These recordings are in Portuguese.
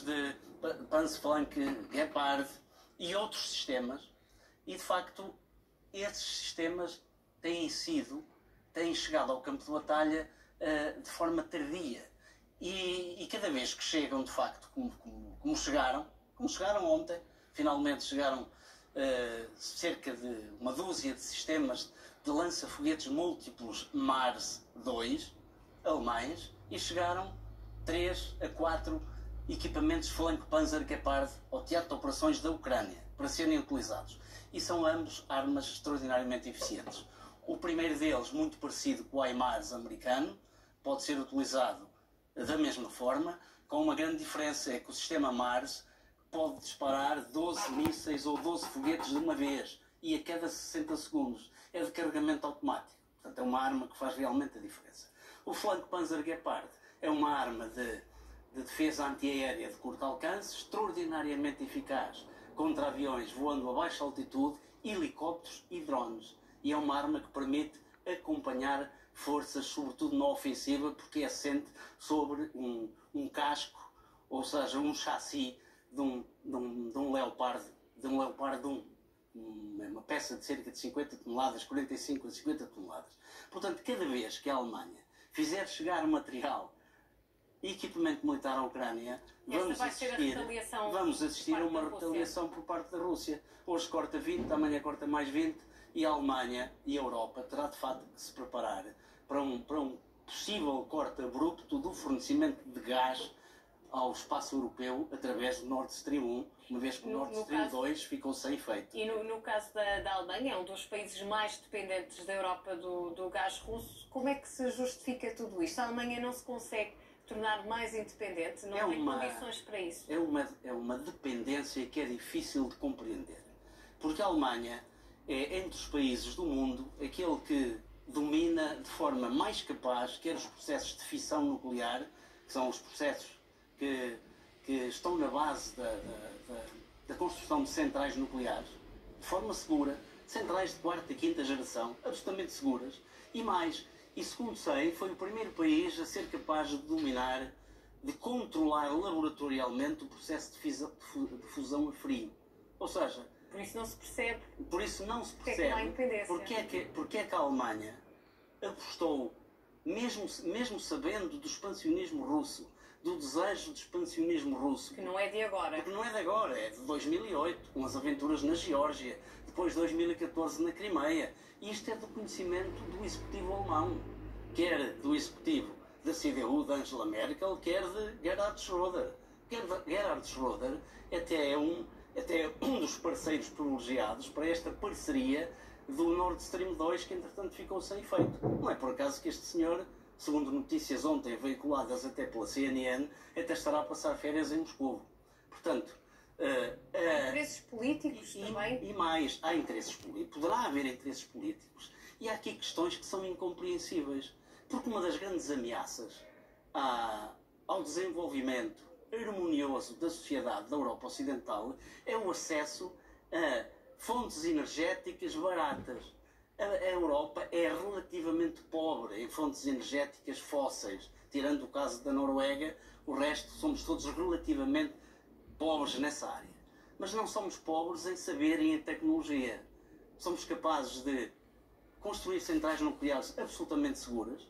de Panzerflank Gepard e outros sistemas, e de facto esses sistemas têm chegado ao campo de batalha de forma tardia, e cada vez que chegam de facto como chegaram ontem, finalmente chegaram cerca de uma dúzia de sistemas de lança-foguetes múltiplos Mars 2 alemães, e chegaram 3 a 4 equipamentos Flank-Panzer Gepard ao teatro de operações da Ucrânia para serem utilizados, e são ambos armas extraordinariamente eficientes. O primeiro deles, muito parecido com o HIMARS americano, pode ser utilizado da mesma forma, com uma grande diferença: é que o sistema Mars pode disparar 12 mísseis ou 12 foguetes de uma vez, e a cada 60 segundos. É de carregamento automático. Portanto, é uma arma que faz realmente a diferença. O Flank-Panzer Gepard é uma arma de defesa antiaérea de curto alcance, extraordinariamente eficaz contra aviões voando a baixa altitude, helicópteros e drones. E é uma arma que permite acompanhar forças, sobretudo na ofensiva, porque é assente sobre um casco, ou seja, um chassi de um Leopard 1. Uma peça de cerca de 50 toneladas, 45 a 50 toneladas. Portanto, cada vez que a Alemanha fizer chegar material e equipamento militar à Ucrânia, vamos assistir a uma retaliação por parte da Rússia. Hoje corta 20, amanhã corta mais 20, e a Alemanha e a Europa terá de facto que se preparar para um possível corte abrupto do fornecimento de gás ao espaço europeu através do Nord Stream 1, uma vez que o Nord Stream 2 ficou sem efeito. E no caso da Alemanha, é um dos países mais dependentes da Europa do gás russo, como é que se justifica tudo isto? A Alemanha não se consegue tornar mais independente? Não tem condições para isso? É uma dependência que é difícil de compreender. Porque a Alemanha é, entre os países do mundo, aquele que domina de forma mais capaz, quer os processos de fissão nuclear, que são os processos que estão na base da construção de centrais nucleares, de forma segura, centrais de quarta e quinta geração, absolutamente seguras, e mais, e segundo sei, foi o primeiro país a ser capaz de dominar, de controlar laboratorialmente o processo de fusão a frio. Ou seja, por isso não se percebe. Por isso não se percebe. Porque é que não há independência. Porque é que a Alemanha apostou, mesmo sabendo do expansionismo russo, do desejo de expansionismo russo. Que não é de agora. Porque não é de agora, é de 2008, com as aventuras na Geórgia, depois de 2014 na Crimeia. E isto é do conhecimento do executivo alemão, quer do executivo da CDU, de Angela Merkel, quer de Gerhard Schröder. Gerhard Schröder até é um dos parceiros privilegiados para esta parceria do Nord Stream 2, que entretanto ficou sem efeito. Não é por acaso que este senhor, segundo notícias ontem veiculadas até pela CNN, até estará a passar férias em Moscou. Portanto, há interesses políticos também? E mais, há interesses políticos, poderá haver interesses políticos. E há aqui questões que são incompreensíveis. Porque uma das grandes ameaças ao desenvolvimento harmonioso da sociedade da Europa Ocidental é o acesso a fontes energéticas baratas. A Europa é relativamente pobre em fontes energéticas fósseis. Tirando o caso da Noruega, o resto somos todos relativamente pobres nessa área. Mas não somos pobres em saber e em tecnologia. Somos capazes de construir centrais nucleares absolutamente seguras,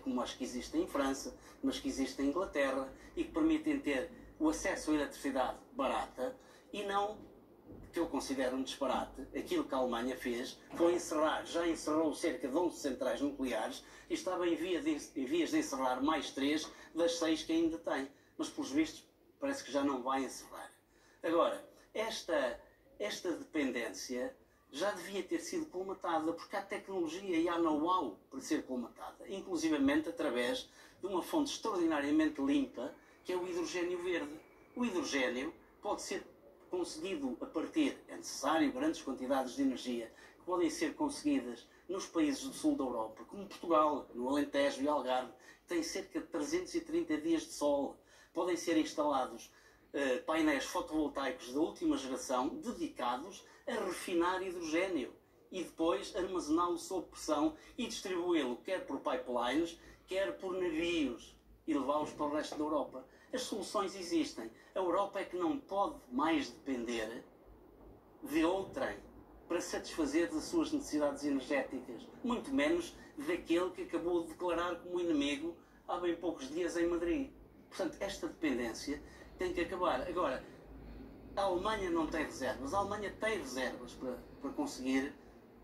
como as que existem em França, mas que existem em Inglaterra, e que permitem ter o acesso à eletricidade barata, e não, que eu considero um disparate, aquilo que a Alemanha fez foi já encerrou cerca de 11 centrais nucleares e estava em vias de encerrar mais 3 das 6 que ainda tem. Mas, pelos vistos, parece que já não vai encerrar. Agora, esta dependência já devia ter sido colmatada, porque há tecnologia e há know-how para ser colmatada, inclusivamente através de uma fonte extraordinariamente limpa, que é o hidrogênio verde. O hidrogênio pode ser conseguido a partir, é necessário grandes quantidades de energia, que podem ser conseguidas nos países do sul da Europa, como Portugal, no Alentejo e Algarve, que têm cerca de 330 dias de sol. Podem ser instalados painéis fotovoltaicos da última geração dedicados a refinar hidrogênio e depois armazená-lo sob pressão e distribuí-lo quer por pipelines, quer por navios, e levá-los para o resto da Europa. As soluções existem. A Europa é que não pode mais depender de outrem para satisfazer as suas necessidades energéticas, muito menos daquele que acabou de declarar como inimigo há bem poucos dias em Madrid. Portanto, esta dependência tem que acabar. Agora, a Alemanha não tem reservas. A Alemanha tem reservas para conseguir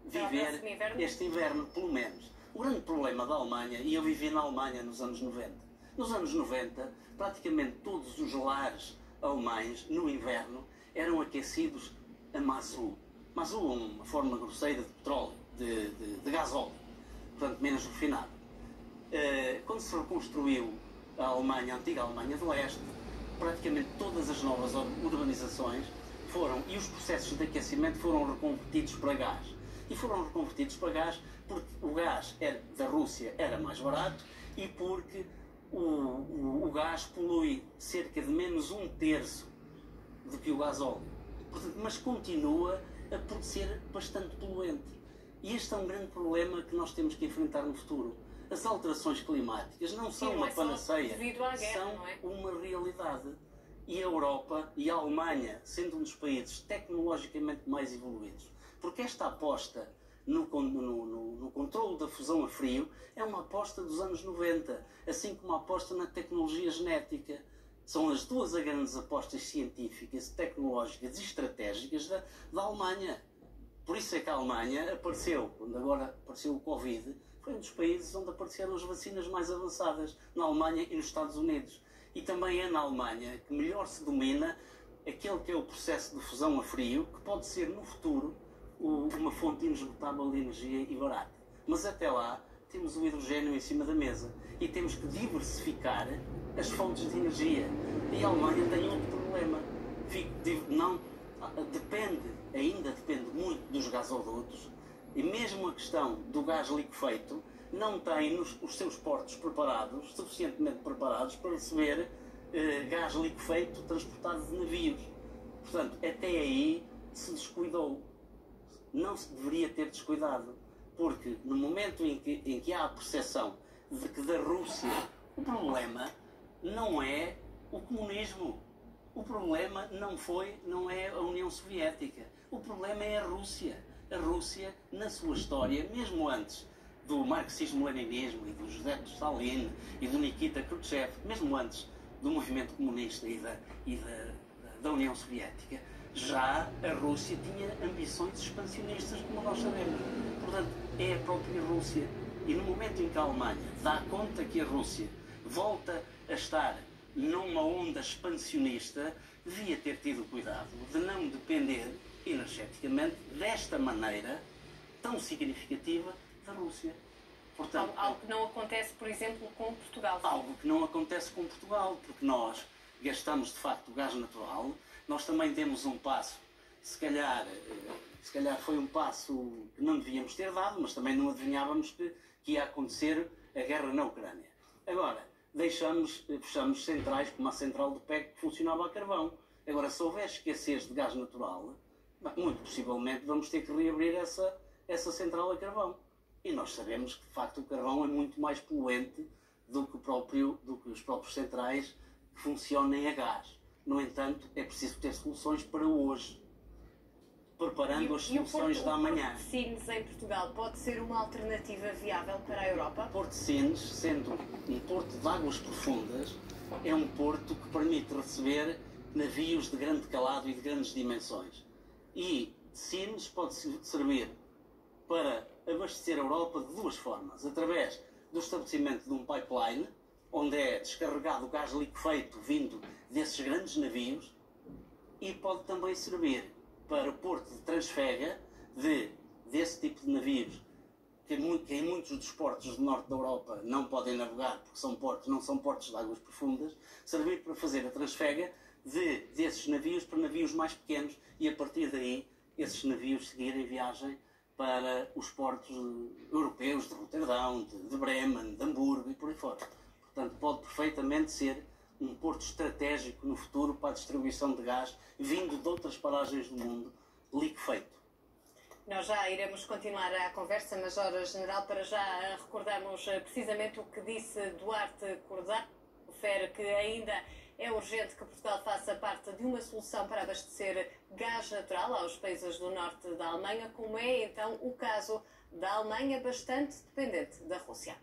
viver este inverno, pelo menos. O grande problema da Alemanha, e eu vivi na Alemanha nos anos 90, nos anos 90, praticamente todos os lares alemães, no inverno, eram aquecidos a mazu. Mazu é uma forma grosseira de petróleo, de gasóleo, portanto menos refinado. Quando se reconstruiu a Alemanha, a antiga Alemanha do Leste, praticamente todas as novas urbanizações e os processos de aquecimento foram reconvertidos para gás. E foram reconvertidos para gás porque o gás da Rússia era mais barato e porque o gás polui cerca de menos 1/3 do que o gasóleo. Portanto, mas continua a ser bastante poluente. E este é um grande problema que nós temos que enfrentar no futuro. As alterações climáticas não são uma panaceia, são uma realidade. E a Europa e a Alemanha, sendo um dos países tecnologicamente mais evoluídos, porque esta aposta no controle da fusão a frio é uma aposta dos anos 90, assim como a aposta na tecnologia genética. São as duas grandes apostas científicas, tecnológicas e estratégicas da Alemanha. Por isso é que a Alemanha apareceu, quando agora apareceu o Covid, foi um dos países onde apareceram as vacinas mais avançadas, na Alemanha e nos Estados Unidos. E também é na Alemanha que melhor se domina aquele que é o processo de fusão a frio, que pode ser no futuro uma fonte inesgotável de energia e barata. Mas até lá temos o hidrogênio em cima da mesa e temos que diversificar as fontes de energia. E a Alemanha tem outro problema. Ainda depende muito dos gasodutos, e mesmo a questão do gás liquefeito não tem os seus portos suficientemente preparados para receber gás liquefeito transportado de navios. Portanto, até aí se descuidou. Não se deveria ter descuidado, porque no momento em que há a percepção de que da Rússia o problema não é o comunismo, o problema não é a União Soviética, o problema é a Rússia. A Rússia, na sua história, mesmo antes do marxismo-leninismo e do José Stalin e do Nikita Khrushchev, mesmo antes do movimento comunista e da União Soviética, já a Rússia tinha ambições expansionistas, como nós sabemos. Portanto, é a própria Rússia. E no momento em que a Alemanha dá conta que a Rússia volta a estar numa onda expansionista, devia ter tido cuidado de não depender energeticamente desta maneira tão significativa da Rússia. Portanto, algo que não acontece, por exemplo, com Portugal. Algo que não acontece com Portugal, porque nós gastamos de facto gás natural. Nós também temos um passo, se calhar foi um passo que não devíamos ter dado, mas também não adivinhávamos que ia acontecer a guerra na Ucrânia. Agora, fechamos centrais como a central do PEC que funcionava a carvão. Agora, se houver escassez de gás natural, muito possivelmente vamos ter que reabrir essa central a carvão. E nós sabemos que, de facto, o carvão é muito mais poluente do que os próprios centrais que funcionem a gás. No entanto, é preciso ter soluções para hoje, preparando as soluções da amanhã. O Porto de Sines, em Portugal, pode ser uma alternativa viável para a Europa? Porto de Sines, sendo um porto de águas profundas, é um porto que permite receber navios de grande calado e de grandes dimensões. E Sines pode servir para abastecer a Europa de duas formas: através do estabelecimento de um pipeline, onde é descarregado o gás liquefeito vindo desses grandes navios, e pode também servir para o porto de transfega desse tipo de navios, que em muitos dos portos do norte da Europa não podem navegar porque não são portos de águas profundas, servir para fazer a transfega desses navios para navios mais pequenos e a partir daí esses navios seguirem viagem para os portos europeus de Roterdão, de Bremen, de Hamburgo e por aí fora. Portanto, pode perfeitamente ser um porto estratégico no futuro para a distribuição de gás vindo de outras paragens do mundo, liquefeito. Nós já iremos continuar a conversa, Major General. Para já recordarmos precisamente o que disse Duarte Cordá, refere que ainda é urgente que Portugal faça parte de uma solução para abastecer gás natural aos países do norte da Alemanha, como é então o caso da Alemanha, bastante dependente da Rússia.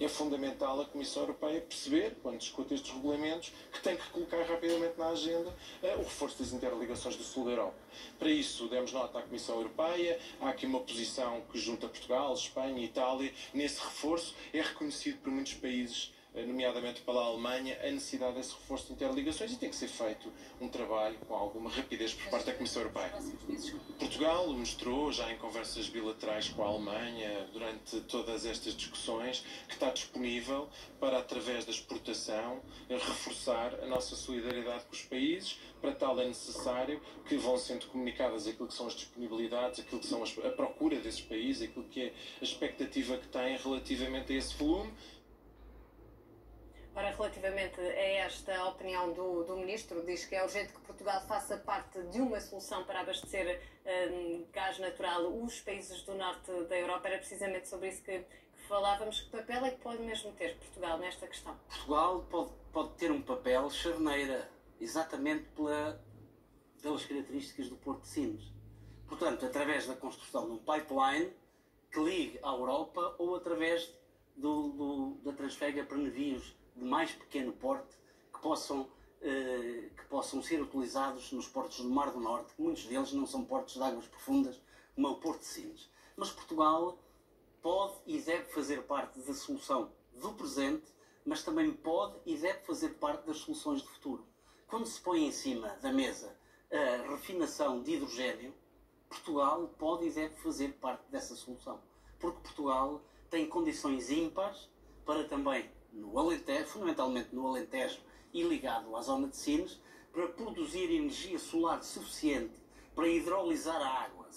É fundamental a Comissão Europeia perceber, quando discute estes regulamentos, que tem que colocar rapidamente na agenda o reforço das interligações do sul da Europa. Para isso, demos nota à Comissão Europeia, há aqui uma posição que junta Portugal, Espanha e Itália. Nesse reforço é reconhecido por muitos países, nomeadamente pela Alemanha, a necessidade desse reforço de interligações e tem que ser feito um trabalho com alguma rapidez por parte da Comissão Europeia. Portugal mostrou, já em conversas bilaterais com a Alemanha, durante todas estas discussões, que está disponível para, através da exportação, reforçar a nossa solidariedade com os países. Para tal é necessário que vão sendo comunicadas aquilo que são as disponibilidades, aquilo que são a procura desses países, aquilo que é a expectativa que têm relativamente a esse volume. Ora, relativamente a esta opinião do Ministro, diz que é urgente que Portugal faça parte de uma solução para abastecer gás natural os países do norte da Europa. Era precisamente sobre isso que falávamos. Que papel é que pode mesmo ter Portugal nesta questão? Portugal pode ter um papel charneira, exatamente pelas características do Porto de Sines. Portanto, através da construção de um pipeline que ligue à Europa ou através da transferga para navios de mais pequeno porte que possam ser utilizados nos portos do Mar do Norte, que muitos deles não são portos de águas profundas, como é o Porto de Sines. Mas Portugal pode e deve fazer parte da solução do presente, mas também pode e deve fazer parte das soluções do futuro. Quando se põe em cima da mesa a refinação de hidrogénio, Portugal pode e deve fazer parte dessa solução. Porque Portugal tem condições ímpares para também, no Alentejo, fundamentalmente no Alentejo e ligado à zona de Sines, para produzir energia solar suficiente para hidrolisar a água,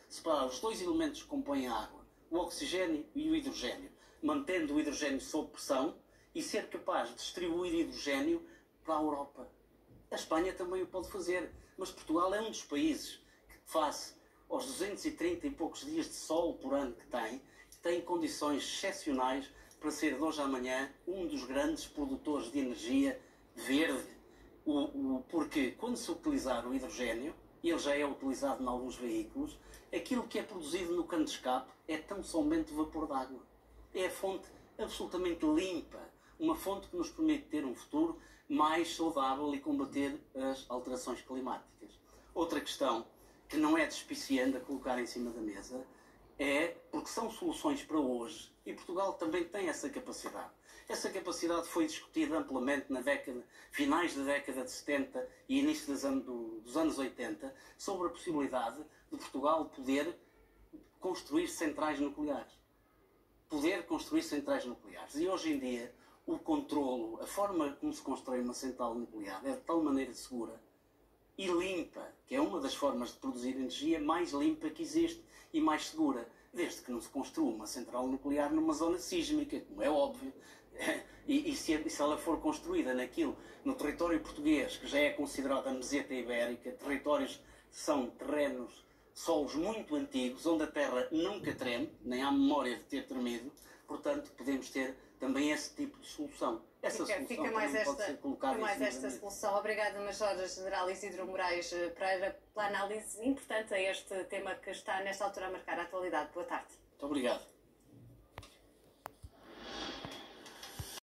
separar os dois elementos que compõem a água, o oxigênio e o hidrogênio, mantendo o hidrogênio sob pressão e ser capaz de distribuir hidrogênio para a Europa. A Espanha também o pode fazer, mas Portugal é um dos países que, face aos 230 e poucos dias de sol por ano que tem condições excepcionais para ser de hoje à amanhã um dos grandes produtores de energia verde. Porque quando se utilizar o hidrogênio, ele já é utilizado em alguns veículos, aquilo que é produzido no cano de escape é tão somente vapor d'água. É a fonte absolutamente limpa, uma fonte que nos permite ter um futuro mais saudável e combater as alterações climáticas. Outra questão que não é despiciante a colocar em cima da mesa é porque são soluções para hoje e Portugal também tem essa capacidade. Essa capacidade foi discutida amplamente finais da década de 70 e início dos anos 80 sobre a possibilidade de Portugal poder construir centrais nucleares. E hoje em dia o controlo, a forma como se constrói uma central nuclear é de tal maneira segura e limpa, que é uma das formas de produzir energia mais limpa que existe e mais segura, desde que não se construa uma central nuclear numa zona sísmica, como é óbvio. E se ela for construída no território português, que já é considerado a meseta ibérica, territórios que são solos muito antigos, onde a terra nunca treme, nem há memória de ter tremido, portanto podemos ter também esse tipo de solução. Fica mais esta solução. Obrigada, Major-General Isidro Moraes Pereira, pela análise importante a este tema que está nesta altura a marcar a atualidade. Boa tarde. Muito obrigado.